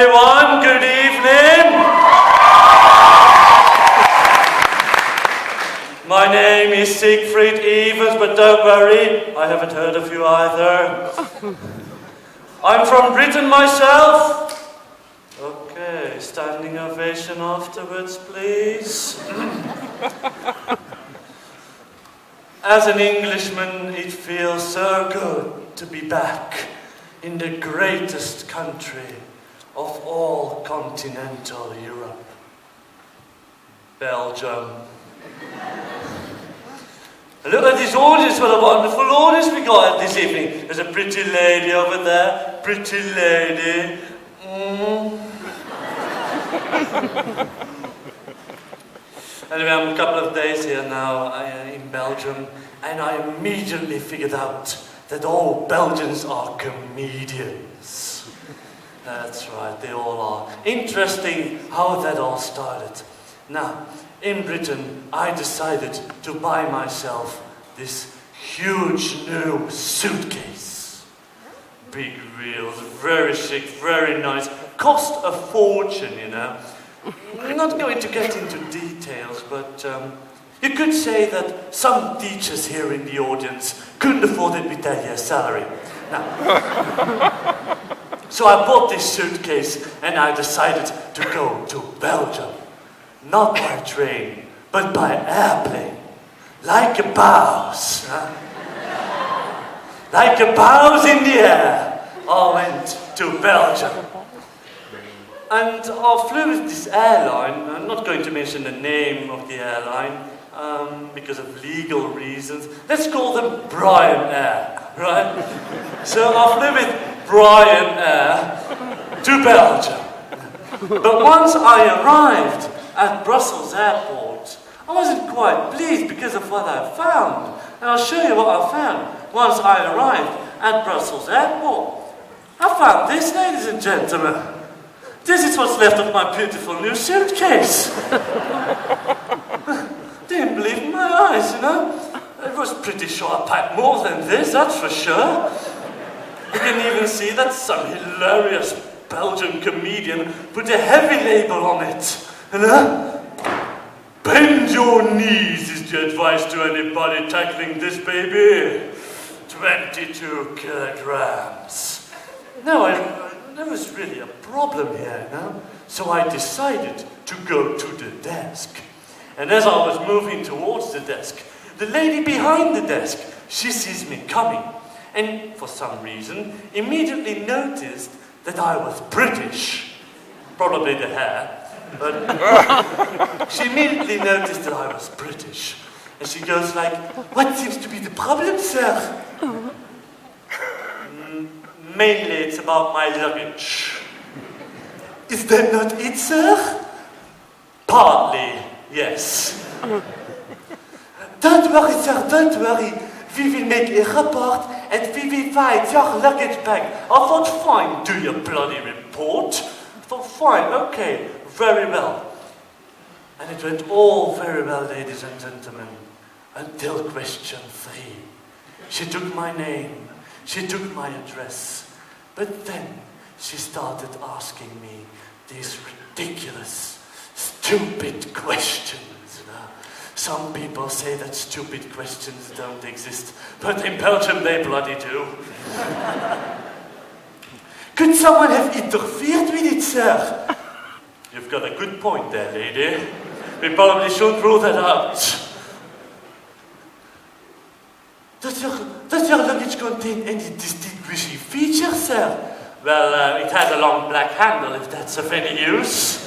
everyone, good evening. My name is Siegfried Theaterspeeldag, but don't worry, I haven't heard of you either. I'm from Britain myself. Okay, standing ovation afterwards, please. As an Englishman, it feels so good to be back in the greatest country of all continental Europe, Belgium. Look at this audience, what a wonderful audience we got this evening. There's a pretty lady over there, pretty lady. Anyway, I'm a couple of days here now in Belgium, and I immediately figured out that all Belgians are comedians. That's right, they all are. Interesting how that all started. Now, in Britain, I decided to buy myself this huge new suitcase. Big wheels, very chic, very nice. Cost a fortune, you know. I'm not going to get into details, but you could say that some teachers here in the audience couldn't afford it with their year's salary. Now, so I bought this suitcase and I decided to go to Belgium. Not by train, but by airplane. Like a bows. Huh? Like a bows in the air. I went to Belgium. And I flew with this airline. I'm not going to mention the name of the airline because of legal reasons. Let's call them Brian Air, right? So I flew with Brian Air to Belgium. But once I arrived at Brussels airport, I wasn't quite pleased because of what I found. And I'll show you what I found once I arrived at Brussels airport. I found this, ladies and gentlemen. This is what's left of my beautiful new suitcase. Didn't believe my eyes, you know. I was pretty sure I packed more than this, that's for sure. You can even see that some hilarious Belgian comedian put a heavy label on it. You know? Bend your knees is the advice to anybody tackling this baby. 22 kilograms. No, there was really a problem here, you know? So I decided to go to the desk. And as I was moving towards the desk, the lady behind the desk, she sees me coming. And for some reason, immediately noticed that I was British. Probably the hair. But she immediately noticed that I was British. And she goes like, "What seems to be the problem, sir?" Mainly it's about my luggage. Is that not it, sir? Partly, yes. Don't worry, sir, don't worry. We will make a report and we will find your luggage bag. I thought, fine, do your bloody report. I thought, fine, okay, very well. And it went all very well, ladies and gentlemen, until question 3. She took my name, she took my address, but then she started asking me these ridiculous, stupid questions. You know? Some people say that stupid questions don't exist, but in Belgium they bloody do. Could someone have interfered with it, sir? You've got a good point there, lady. We probably should rule that out. Does your luggage contain any distinguishing features, sir? Well, it has a long black handle, if that's of any use.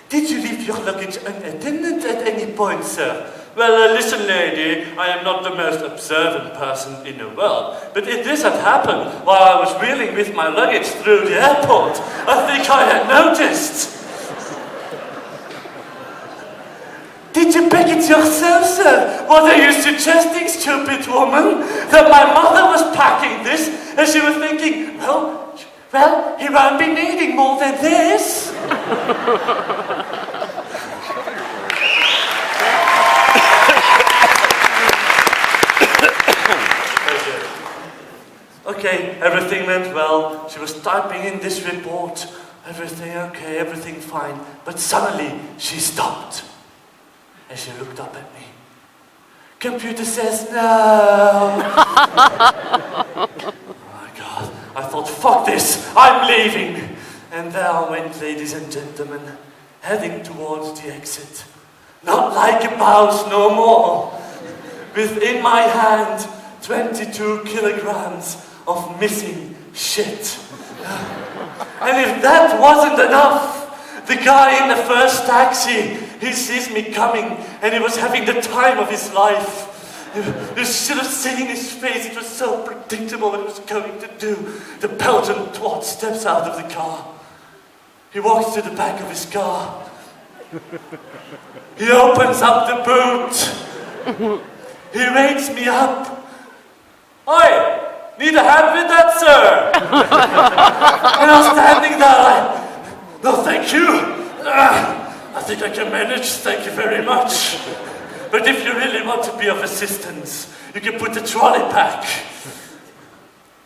Did you leave your luggage unattended at any point, sir? Well, listen, lady, I am not the most observant person in the world, but if this had happened while I was wheeling with my luggage through the airport, I think I had noticed. Did you pack it yourself, sir? What are you suggesting, stupid woman? That my mother was packing this, and she was thinking, well, he won't be needing more than this. Okay, everything went well. She was typing in this report. Everything okay, everything fine. But suddenly, she stopped. And she looked up at me. Computer says no. Oh my God. I thought, fuck this, I'm leaving. And there I went, ladies and gentlemen, heading towards the exit. Not like a mouse no more. With in my hand, 22 kilograms of missing shit. And if that wasn't enough, the guy in the first taxi, he sees me coming and he was having the time of his life. You should have seen his face, it was so predictable what he was going to do. The Belgian twat steps out of the car. He walks to the back of his car. He opens up the boot. He wakes me up. Oi! Need a hand with that, sir? And I was standing there like, no thank you. I think I can manage, thank you very much. But if you really want to be of assistance, you can put the trolley back.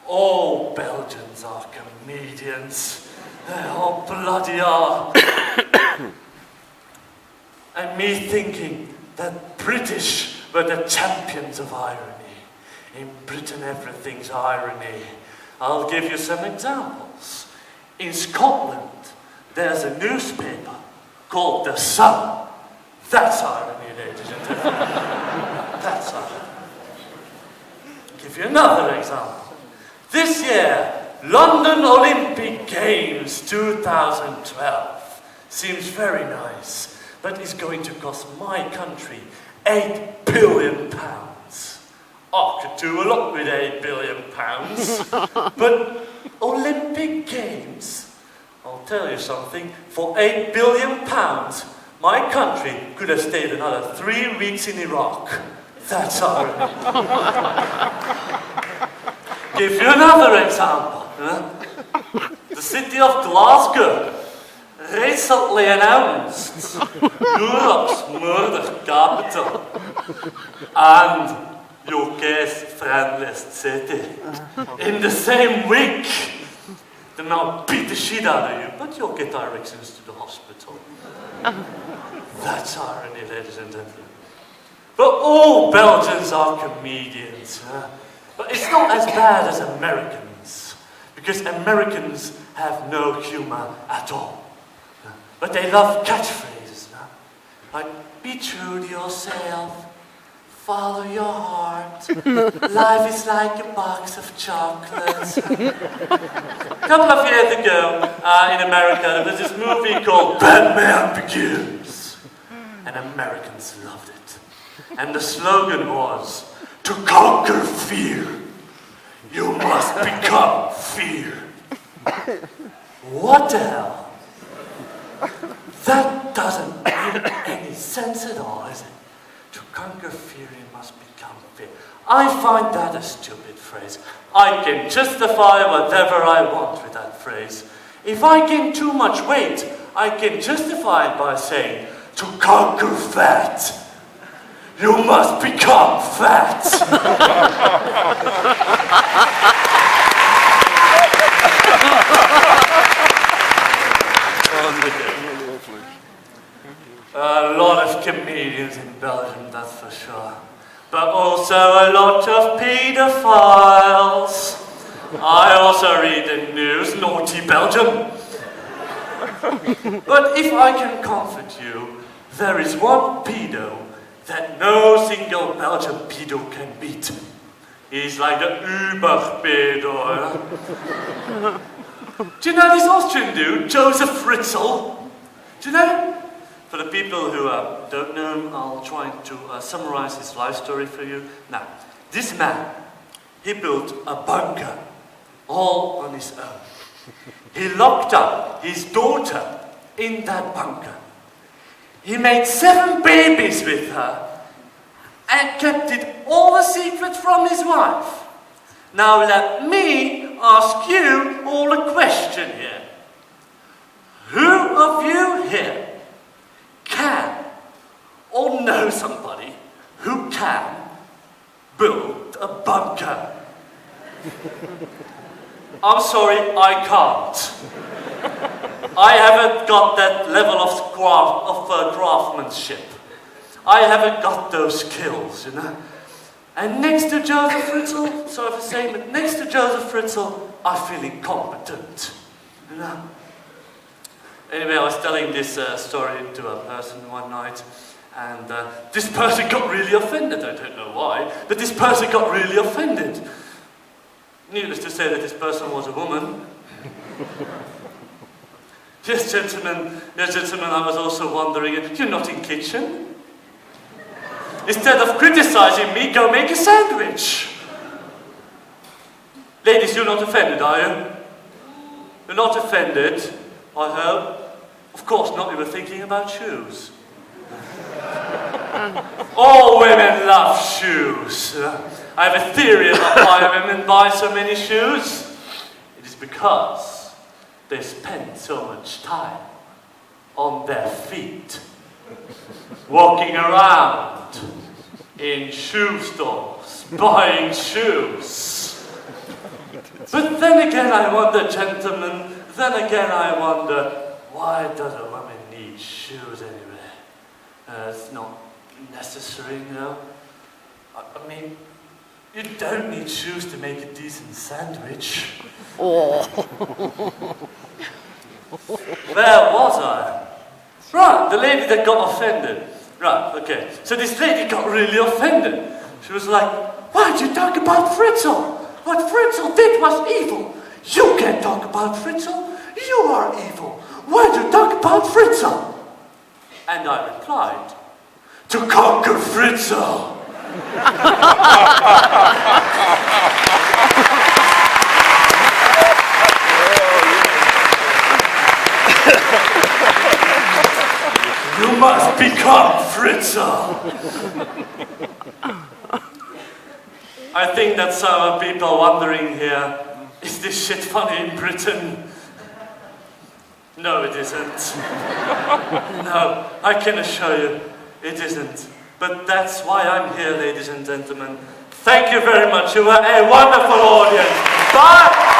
All Belgians are comedians. They all bloody are. And me thinking that British were the champions of irony. In Britain, everything's irony. I'll give you some examples. In Scotland, there's a newspaper called The Sun. That's irony, ladies and gentlemen. That's irony. I'll give you another example. This year, London Olympic Games 2012 seems very nice, but it's going to cost my country £8 billion. I could do a lot with £8 billion. But Olympic Games, I'll tell you something, for £8 billion, my country could have stayed another 3 weeks in Iraq. That's irony. Give you another example. The city of Glasgow recently announced Europe's murder capital and UK's friendliest city. In the same week, they now beat the shit out of you, but you'll get directions to the hospital. That's irony, ladies and gentlemen. But all Belgians are comedians. But it's not as bad as Americans, because Americans have no humor at all. But they love catchphrases. Like, be true to yourself. Follow your heart. Life is like a box of chocolates. A couple of years ago, in America, there was this movie called Batman Begins. And Americans loved it. And the slogan was, to conquer fear, you must become fear. What the hell? That doesn't make any sense at all, is it? To conquer fear, you must become fear. I find that a stupid phrase. I can justify whatever I want with that phrase. If I gain too much weight, I can justify it by saying, to conquer fat, you must become fat. A lot of comedians in Belgium, that's for sure. But also a lot of paedophiles. I also read the news, naughty Belgium. But if I can comfort you, there is one pedo that no single Belgian pedo can beat. He's like the uber pedo. Do you know this Austrian dude, Joseph Fritzl? Do you know? For the people who don't know him, I'll try to summarize his life story for you. Now, this man, he built a bunker all on his own. He locked up his daughter in that bunker. He made 7 babies with her and kept it all a secret from his wife. Now let me ask you all a question here. Who of you here can or know somebody who can build a bunker? I'm sorry, I can't. I haven't got that level of craftsmanship. I haven't got those skills, you know. And next to Joseph Fritzl, sorry for saying, but next to Joseph Fritzl, I feel incompetent, you know. Anyway, I was telling this story to a person one night, and this person got really offended. I don't know why, but this person got really offended. Needless to say that this person was a woman. Yes, gentlemen, I was also wondering, you're not in kitchen? Instead of criticizing me, go make a sandwich. Ladies, you're not offended, are you? You're not offended, I hope. Of course not, we were thinking about shoes. All women love shoes. I have a theory about why women buy so many shoes. It is because they spend so much time on their feet, walking around in shoe stores, buying shoes. But then again I wonder, gentlemen, why does a woman need shoes anyway? It's not necessary, you know. I mean, you don't need shoes to make a decent sandwich. Oh. Where was I? Right, the lady that got offended. Right, okay. So this lady got really offended. She was like, why'd you talk about Fritzl? What Fritzl did was evil. You can't talk about Fritzl. You are evil. Why'd you talk about Fritzl? And I replied, to conquer Fritzl. You must become Fritzl. I think that some people wondering here, is this shit funny in Britain? No, it isn't. No, I can assure you, it isn't. But that's why I'm here, ladies and gentlemen. Thank you very much. You were a wonderful audience. Bye!